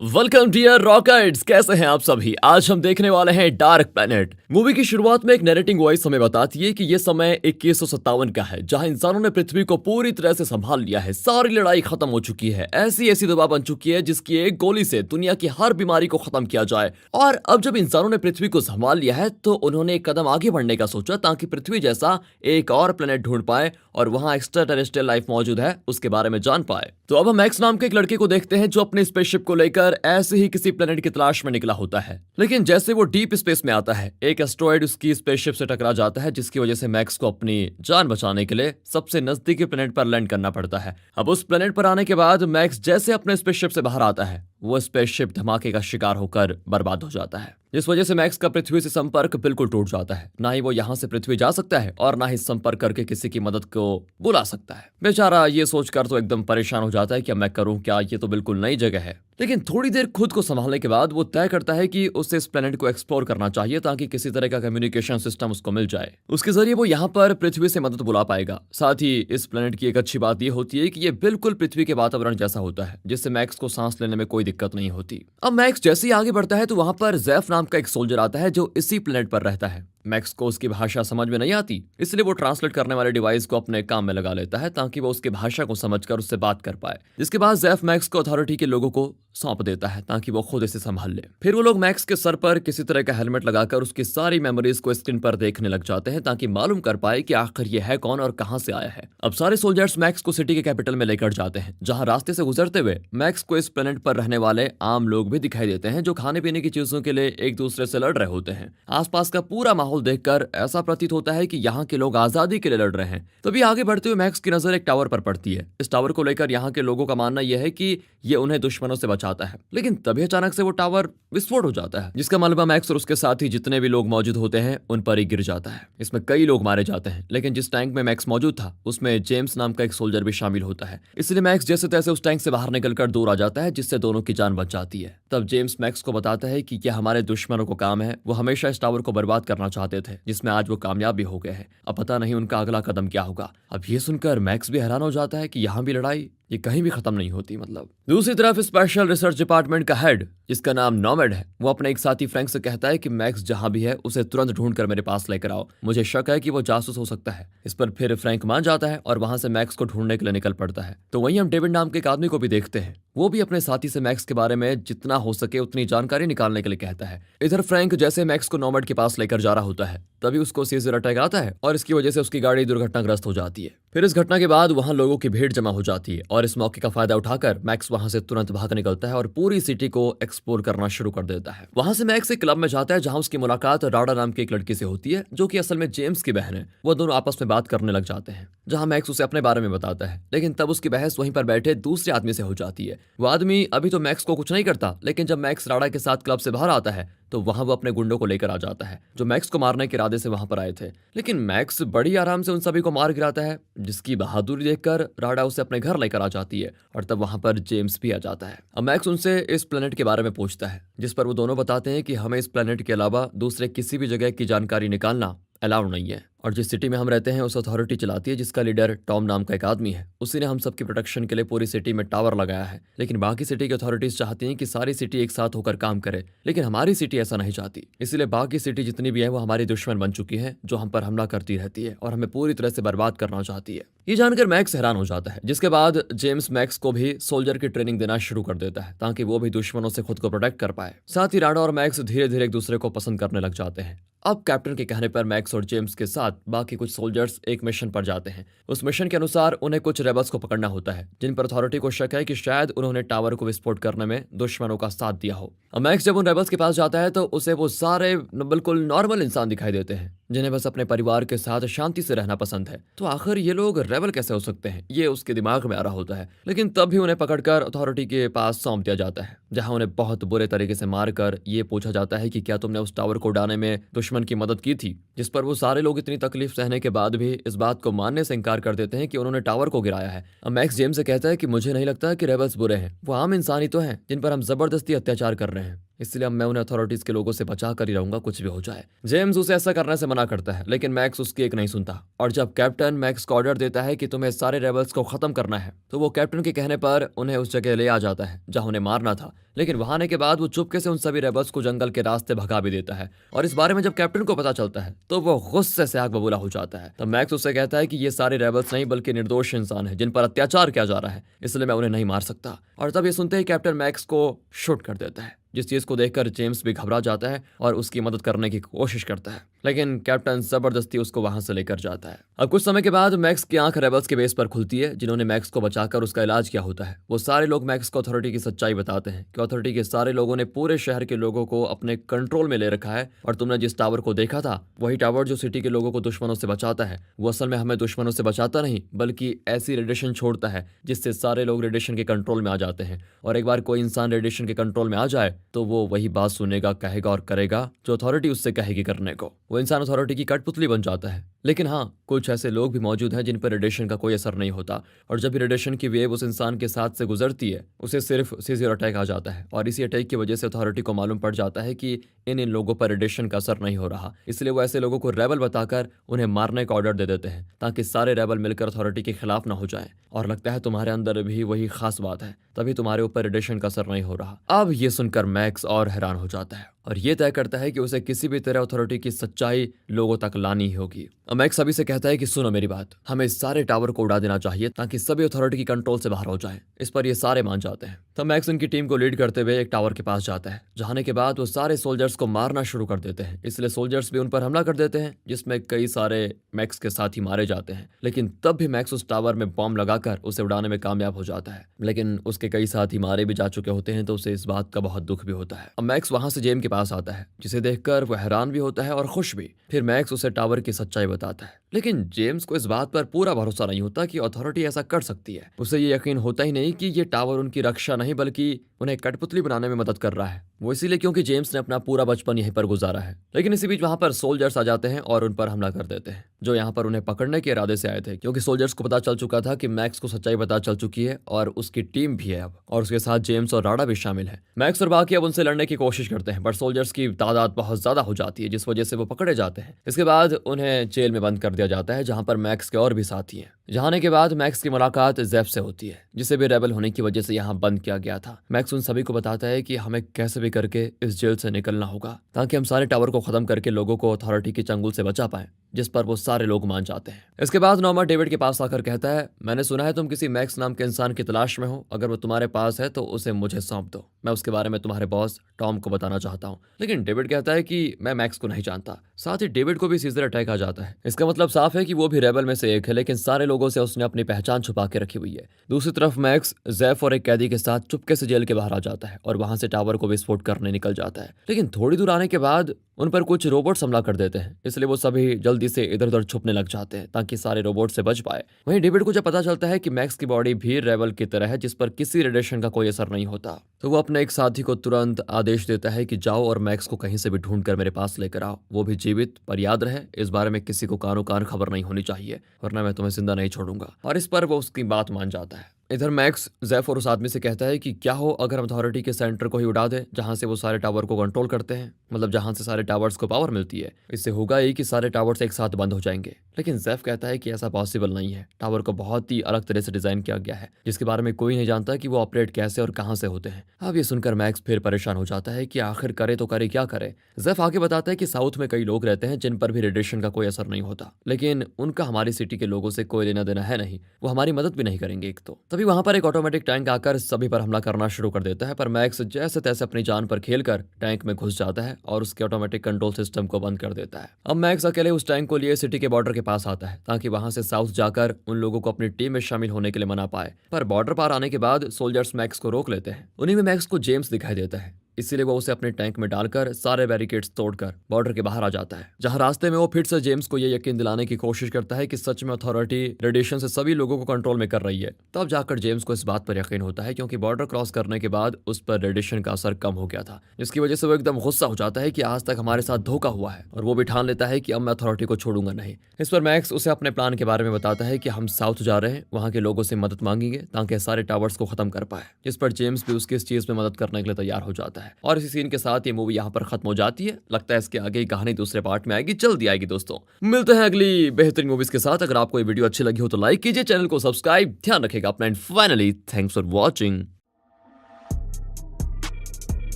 Welcome dear rockets, कैसे हैं आप सभी। आज हम देखने वाले हैं डार्क प्लेनेट। मूवी की शुरुआत में एक नरेटिंग वॉइस हमें बताती है कि यह समय 2157 का है, जहां इंसानों ने पृथ्वी को पूरी तरह से संभाल लिया है। सारी लड़ाई खत्म हो चुकी है, ऐसी ऐसी दवा बन चुकी है जिसकी एक गोली से दुनिया की हर बीमारी को खत्म किया जाए। और अब जब इंसानों ने पृथ्वी को संभाल लिया है तो उन्होंने एक कदम आगे बढ़ने का सोचा, ताकि पृथ्वी जैसा एक और प्लेनेट ढूंढ पाए और वहां एक्स्ट्रा टेरेस्ट्रियल लाइफ मौजूद है उसके बारे में जान पाए। तो अब हम मैक्स नाम के एक लड़के को देखते हैं जो अपने स्पेसशिप को लेकर ऐसे ही किसी प्लेनेट की तलाश में निकला होता है। लेकिन जैसे वो डीप स्पेस में आता है, एक एस्ट्रॉयड उसकी स्पेसशिप से टकरा जाता है, जिसकी वजह से मैक्स को अपनी जान बचाने के लिए सबसे नजदीकी प्लेनेट पर लैंड करना पड़ता है। अब उस प्लेनेट पर आने के बाद मैक्स जैसे अपने स्पेसशिप से बाहर आता है, वो स्पेसशिप धमाके का शिकार होकर बर्बाद हो जाता है, जिस वजह से मैक्स का पृथ्वी से संपर्क बिल्कुल टूट जाता है। ना ही वो यहाँ से पृथ्वी जा सकता है और ना ही संपर्क करके किसी की मदद को बुला सकता है। बेचारा ये सोचकर तो एकदम परेशान हो जाता है कि अब मैं करूं क्या, ये तो बिल्कुल नई जगह है। लेकिन थोड़ी देर खुद को संभालने के बाद वो तय करता है कि उसे इस प्लेनेट को एक्सप्लोर करना चाहिए, ताकि किसी तरह का कम्युनिकेशन सिस्टम उसको मिल जाए। उसके जरिए वो यहाँ पर पृथ्वी से मदद बुला पाएगा। साथ ही इस प्लेनेट की एक अच्छी बात ये होती है कि ये बिल्कुल पृथ्वी के वातावरण जैसा होता है, जिससे मैक्स को सांस लेने में कोई दिक्कत नहीं होती। अब मैक्स जैसे ही आगे बढ़ता है तो वहां पर जैफ नाम का एक सोल्जर आता है जो इसी प्लेनेट पर रहता है। मैक्स को उसकी भाषा समझ में नहीं आती, इसलिए वो ट्रांसलेट करने वाले डिवाइस को अपने काम में लगा लेता है, ताकि वो उसकी भाषा को समझकर उससे बात कर पाए। जिसके बाद जैफ मैक्स को अथॉरिटी के लोगों को सौंप देता है, ताकि वो खुद इसे संभाल ले। फिर वो लोग मैक्स के सर पर किसी तरह का हेलमेट लगाकर उसकी सारी मेमोरीज को स्क्रीन पर देखने लग जाते हैं, ताकि मालूम कर पाए कि आखिर ये है कौन और कहां से आया है। अब सारे सोल्जर्स मैक्स को सिटी के कैपिटल में लेकर जाते हैं, जहां रास्ते से गुजरते हुए मैक्स को इस प्लेनेट पर रहने वाले आम लोग भी दिखाई देते हैं, जो खाने पीने की चीजों के लिए एक दूसरे से लड़ रहे होते हैं। आसपास का पूरा माहौल देखकर ऐसा प्रतीत होता है कि यहाँ के लोग आजादी के लिए लड़ रहे हैं। तभी आगे बढ़ते हुए मैक्स की नजर एक टावर पर पड़ती है। इस टावर को लेकर यहाँ के लोगों का मानना यह है कि ये उन्हें दुश्मनों से बचाता है। लेकिन तभी अचानक से वो टावर विस्फोट हो जाता है, जिसका मलबा मैक्स और उसके साथ ही जितने भी लोग मौजूद होते हैं उन पर ही गिर जाता है। इसमें कई लोग मारे जाते हैं, लेकिन जिस टैंक में मैक्स मौजूद था उसमें जेम्स नाम का एक सोल्जर भी शामिल होता है। इसलिए मैक्स जैसे तैसे उस टैंक से बाहर निकलकर दूर आ जाता है, जिससे दोनों की जान बच जाती है। तब जेम्स मैक्स को बताता है कि यह हमारे दुश्मनों को काम है, वो हमेशा इस टावर को बर्बाद करना चाहते थे, जिसमें आज वो कामयाब भी हो गए हैं। अब पता नहीं उनका अगला कदम क्या होगा। अब ये सुनकर मैक्स भी हैरान हो जाता है कि यहाँ भी लड़ाई, ये कहीं भी खत्म नहीं होती। मतलब दूसरी तरफ स्पेशल रिसर्च डिपार्टमेंट का हेड, जिसका नाम नॉमेड है, वो अपने एक साथी फ्रैंक से कहता है कि मैक्स जहां भी है उसे तुरंत ढूंढकर मेरे पास लेकर आओ, मुझे शक है कि वो जासूस हो सकता है। इस पर फिर फ्रैंक मान जाता है और वहां से मैक्स को ढूंढने के लिए निकल पड़ता है। तो वहीं हम डेविड नाम के एक आदमी को भी देखते हैं, वो भी अपने साथी से मैक्स के बारे में जितना हो सके उतनी जानकारी निकालने के लिए कहता है। इधर फ्रैंक जैसे मैक्स को नॉमेड के पास लेकर जा रहा होता है, तभी उसको सीजर अटैक आता है और इसकी वजह से उसकी गाड़ी दुर्घटनाग्रस्त हो जाती है। फिर इस घटना के बाद वहां लोगों की भीड़ जमा हो जाती है और इस मौके का फायदा उठाकर मैक्स वहां से तुरंत भाग निकलता है और पूरी सिटी को एक्सप्लोर करना शुरू कर देता है। वहां से मैक्स एक क्लब में जाता है, जहां उसकी मुलाकात राडा नाम की एक लड़की से होती है, जो कि असल में जेम्स की बहन है। वो दोनों आपस में बात करने लग जाते हैं, जहां मैक्स उसे अपने बारे में बताता है। लेकिन तब उसकी बहस वहीं पर बैठे दूसरे आदमी से हो जाती है। वो आदमी अभी तो मैक्स को कुछ नहीं करता, लेकिन जब मैक्स राडा के साथ क्लब से बाहर आता है तो वहां वो अपने गुंडों को लेकर आ जाता है, जो मैक्स को मारने के इरादे से वहां पर आए थे। लेकिन मैक्स बड़ी आराम से उन सभी को मार गिराता है, जिसकी बहादुरी देखकर राडा उसे अपने घर लेकर आ जाती है और तब वहां पर जेम्स भी आ जाता है। अब मैक्स उनसे इस प्लेनेट के बारे में पूछता है, जिस पर वो दोनों बताते हैं कि हमें इस प्लेनेट के अलावा दूसरे किसी भी जगह की जानकारी निकालना अलाउड नहीं है, और जिस सिटी में हम रहते हैं उस अथॉरिटी चलाती है, जिसका लीडर टॉम नाम का एक आदमी है। उसी ने हम सबकी प्रोटेक्शन के लिए पूरी सिटी में टावर लगाया है। लेकिन बाकी सिटी की अथॉरिटीज चाहती हैं कि सारी सिटी एक साथ होकर काम करे, लेकिन हमारी सिटी ऐसा नहीं चाहती। इसलिए बाकी सिटी जितनी भी है वो हमारी दुश्मन बन चुकी है, जो हम पर हमला करती रहती है और हमें पूरी तरह से बर्बाद करना चाहती है। ये जानकर मैक्स हैरान हो जाता है, जिसके बाद जेम्स मैक्स को भी सोल्जर की ट्रेनिंग देना शुरू कर देता है, ताकि वो भी दुश्मनों से खुद को प्रोटेक्ट कर पाए। साथ ही राडा और मैक्स धीरे धीरे एक दूसरे को पसंद करने लग जाते हैं। अब कैप्टन के कहने पर मैक्स और जेम्स के साथ बाकी कुछ सोल्जर्स एक मिशन पर जाते हैं। उस मिशन के अनुसार उन्हें कुछ रेबल्स को पकड़ना होता है, जिन पर अथॉरिटी को शक है कि शायद उन्होंने टावर को विस्फोट करने में दुश्मनों का साथ दिया हो। अब मैक्स जब उन रेबल्स के पास जाता है तो उसे वो सारे बिल्कुल नॉर्मल इंसान दिखाई देते हैं, जिन्हें बस अपने परिवार के साथ शांति से रहना पसंद है। तो आखिर ये लोग रेबल कैसे हो सकते हैं, ये उसके दिमाग में आ रहा होता है। लेकिन तब भी उन्हें पकड़कर अथॉरिटी के पास सौंप दिया जाता है, जहां उन्हें बहुत बुरे तरीके से मारकर ये पूछा जाता है कि क्या तुमने उस टावर को उड़ाने में दुश्मन की मदद की थी। जिस पर वो सारे लोग इतनी तकलीफ सहने के बाद भी इस बात को मानने से इनकार कर देते हैं कि उन्होंने टावर को गिराया है। अब मैक्स जेम्स से कहता है कि मुझे नहीं लगता कि रेबल्स बुरे हैं, वो आम इंसान ही तो हैं, जिन पर हम जबरदस्ती अत्याचार कर रहे हैं। इसलिए अब मैं उन्हें अथॉरिटीज के लोगों से बचा कर ही रहूंगा, कुछ भी हो जाए। जेम्स उसे ऐसा करने से मना करता है, लेकिन मैक्स उसकी एक नहीं सुनता। और जब कैप्टन मैक्स को ऑर्डर देता है कि तुम्हें सारे रेबल्स को खत्म करना है, तो वो कैप्टन के कहने पर उन्हें उस जगह ले आ जाता है जहां उन्हें मारना था। लेकिन वहां आने के बाद वो चुपके से उन सभी रेबल्स को जंगल के रास्ते भगा भी देता है। और इस बारे में जब कैप्टन को पता चलता है तो वो गुस्से से आग बबूला हो जाता है। तब मैक्स उससे कहता है कि ये सारे रेबल्स नहीं बल्कि निर्दोष इंसान हैं जिन पर अत्याचार किया जा रहा है, इसलिए मैं उन्हें नहीं मार सकता। और तब ये सुनते ही कैप्टन मैक्स को शूट कर देता है, जिस चीज को देखकर जेम्स भी घबरा जाता है और उसकी मदद करने की कोशिश करता है, लेकिन कैप्टन जबरदस्ती उसको वहां से लेकर जाता है। अब कुछ समय के बाद मैक्स की आंख रेबल्स के बेस पर खुलती है जिन्होंने मैक्स को बचाकर उसका इलाज किया होता है। वो सारे लोग मैक्स को अथॉरिटी की सच्चाई बताते हैं कि अथॉरिटी के सारे लोगों ने पूरे शहर के लोगों को अपने कंट्रोल में ले रखा है और तुमने जिस टावर को देखा था वही टावर जो सिटी के लोगों को दुश्मनों से बचाता है, वो असल में हमें दुश्मनों से बचाता नहीं बल्कि ऐसी रेडिएशन छोड़ता है जिससे सारे लोग रेडिएशन के कंट्रोल में आ जाते हैं। और एक बार कोई इंसान रेडिएशन के कंट्रोल में आ जाए तो वो वही बात सुनेगा, कहेगा और करेगा जो अथॉरिटी उससे कहेगी करने को। वो इंसान अथॉरिटी की कठपुतली बन जाता है। लेकिन हाँ, कुछ ऐसे लोग भी मौजूद हैं जिन पर रेडिएशन का कोई असर नहीं होता और जब भी रेडिएशन की वेव उस इंसान के साथ से गुजरती है उसे सिर्फ सीजर अटैक आ जाता है। और इसी अटैक की वजह से अथॉरिटी को मालूम पड़ जाता है कि इन लोगों पर रेडिएशन का असर नहीं हो रहा, इसलिए वो ऐसे लोगों को रेबल बताकर उन्हें मारने का ऑर्डर दे देते हैं ताकि सारे रेबल मिलकर अथॉरिटी के खिलाफ ना हो जाएं। और लगता है तुम्हारे अंदर भी वही खास बात है, तभी तुम्हारे ऊपर रेडिएशन का असर नहीं हो रहा। अब ये सुनकर मैक्स और हैरान हो जाता है और ये तय करता है कि उसे किसी भी तरह अथॉरिटी की सच्चाई लोगों तक लानी ही होगी। मैक्स सभी से कहता है कि सुनो मेरी बात, हमें इस सारे टावर को उड़ा देना चाहिए ताकि सभी अथॉरिटी की कंट्रोल से बाहर हो जाएं। इस पर ये सारे मान जाते हैं। तब मैक्स उनकी टीम को लीड करते हुए एक टावर के पास जाता है। जाने के बाद वो सारे सोल्जर्स को मारना शुरू कर देते हैं, इसलिए सोल्जर्स भी उन पर हमला कर देते हैं जिसमें कई सारे मैक्स के साथ ही मारे जाते हैं। लेकिन तब भी मैक्स उस टावर में बॉम्ब लगाकर उसे उड़ाने में कामयाब हो जाता है, लेकिन उसके कई साथी मारे भी जा चुके होते हैं तो उसे इस बात का बहुत दुख भी होता है। अब मैक्स वहां से जेम के पास आता है जिसे देखकर वह हैरान भी होता है और खुश भी। फिर मैक्स उसे टावर की सच्चाई बताता है, लेकिन जेम्स को इस बात पर पूरा भरोसा नहीं होता कि अथॉरिटी ऐसा कर सकती है। उसे ये यकीन होता ही नहीं कि ये टावर उनकी रक्षा नहीं बल्कि उन्हें कठपुतली बनाने में मदद कर रहा है। वो इसीलिए क्योंकि जेम्स ने अपना पूरा बचपन यहीं पर गुजारा है। लेकिन इसी बीच वहां पर सोल्जर्स आ जाते हैं और उन पर हमला कर देते हैं जो यहाँ पर उन्हें पकड़ने के इरादे से आए थे, क्योंकि सोल्जर्स को पता चल चुका था कि मैक्स को सच्चाई पता चल चुकी है और उसकी टीम भी है अब, और उसके साथ जेम्स और राडा भी शामिल है। मैक्स और बाकी अब उनसे लड़ने की कोशिश करते हैं, बट सोल्जर्स की तादाद बहुत ज्यादा हो जाती है जिस वजह से वो पकड़े जाते हैं। इसके बाद उन्हें जेल में बंद कर दिया जाता है जहां पर मैक्स के और भी साथी हैं। जहाँ आने के बाद मैक्स की मुलाकात जेफ से होती है जिसे भी रेबल होने की वजह से यहाँ बंद किया गया था। मैक्स उन सभी को बताता है कि हमें कैसे भी करके इस जेल से निकलना होगा ताकि हम सारे टावर को खत्म करके लोगों को अथॉरिटी के चंगुल से बचा पाएं, जिस पर वो सारे लोग मान जाते हैं। इसके बाद नॉर्मा डेविड के पास आकर कहता है, मैंने सुना है तुम किसी मैक्स नाम के इंसान की तलाश में हो, अगर वो तुम्हारे पास है तो उसे मुझे सौंप दो, मैं उसके बारे में तुम्हारे बॉस टॉम को बताना चाहता हूँ। लेकिन डेविड कहता है कि मैं मैक्स को नहीं जानता। साथ ही डेविड को भी सीजर अटैक आ जाता है। इसका मतलब साफ है कि वो भी रेबल में से एक है, लेकिन सारे लोगों से उसने अपनी पहचान छुपा के रखी हुई है। दूसरी तरफ मैक्स जेफ और एक कैदी के साथ चुपके से जेल के बाहर आ जाता है और वहां से टावर को विस्फोट करने निकल जाता है। लेकिन थोड़ी दूर आने के बाद उन पर कुछ रोबोट्स हमला कर देते हैं, इसलिए वो सभी जल्दी से इधर उधर छुपने लग जाते हैं ताकि सारे रोबोट से बच पाए। वहीं डेविड को जब पता चलता है कि मैक्स की बॉडी भी रेबल की तरह है जिस पर किसी रेडिएशन का कोई असर नहीं होता, तो वो अपने एक साथी को तुरंत आदेश देता है कि जाओ और मैक्स को कहीं से भी ढूंढ कर मेरे पास लेकर आओ, वो भी जीवित। पर याद रहे इस बारे में किसी को कानो कान खबर नहीं होनी चाहिए, वरना मैं तुम्हें जिंदा नहीं छोड़ूंगा। और इस पर वो उसकी बात मान जाता है। इधर मैक्स जेफ और उस आदमी से कहता है कि क्या हो अगर हम अथॉरिटी के सेंटर को ही उड़ा दे जहां से वो सारे टावर को कंट्रोल करते हैं, मतलब जहां से सारे टावर्स को पावर मिलती है। इससे होगा ही कि सारे टावर्स एक साथ बंद हो जाएंगे। लेकिन जेफ कहता है कि ऐसा पॉसिबल नहीं है, टावर को बहुत ही अलग तरह से डिजाइन किया गया है जिसके बारे में कोई नहीं जानता कि वो ऑपरेट कैसे और कहां से होते हैं। अब ये सुनकर मैक्स फिर परेशान हो जाता है कि आखिर करे तो करे क्या करे। जेफ आगे बताता है कि साउथ में कई लोग रहते हैं जिन पर भी रेडिएशन का कोई असर नहीं होता, लेकिन उनका हमारी सिटी के लोगों से कोई लेना देना है नहीं, वो हमारी मदद भी नहीं करेंगे एक तो। तभी वहां पर एक ऑटोमेटिक टैंक आकर सभी पर हमला करना शुरू कर देता है, पर मैक्स जैसे तैसे अपनी जान पर खेलकर टैंक में घुस जाता है और उसके ऑटोमेटिक कंट्रोल सिस्टम को बंद कर देता है। अब मैक्स अकेले उस टैंक को लिए सिटी के बॉर्डर के पास आता है ताकि वहां से साउथ जाकर उन लोगों को अपनी टीम में शामिल होने के लिए मना पाए। पर बॉर्डर पार आने के बाद सोल्जर्स मैक्स को रोक लेते हैं। उन्हीं में मैक्स को जेम्स दिखाई देता है, इसीलिए वो उसे अपने टैंक में डालकर सारे बैरिकेड्स तोड़कर बॉर्डर के बाहर आ जाता है, जहां रास्ते में वो फिर से जेम्स को ये यकीन दिलाने की कोशिश करता है कि सच में अथॉरिटी रेडिएशन से सभी लोगों को कंट्रोल में कर रही है। तब जाकर जेम्स को इस बात पर यकीन होता है क्योंकि बॉर्डर क्रॉस करने के बाद उस पर रेडिएशन का असर कम हो गया था, जिसकी वजह से वो एकदम गुस्सा हो जाता है कि आज तक हमारे साथ धोखा हुआ है, और वो भी ठान लेता है कि अब मैं अथॉरिटी को छोड़ूंगा नहीं। इस पर मैक्स उसे अपने प्लान के बारे में बताता है कि हम साउथ जा रहे हैं, वहां के लोगों से मदद मांगेंगे ताकि सारे टावर्स को खत्म कर पाए, जिस पर जेम्स भी उसकी इस चीज में मदद करने के लिए तैयार हो जाता है। और इसी सीन के साथ ये मूवी यहाँ पर खत्म हो जाती है। लगता है इसके आगे की कहानी दूसरे पार्ट में आएगी, जल्दी आएगी। दोस्तों मिलते हैं अगली बेहतरीन मूवीज के साथ। अगर आपको ये वीडियो अच्छी लगी हो तो लाइक कीजिए, चैनल को सब्सक्राइब, ध्यान रखेगा अपना, and finally thanks for watching.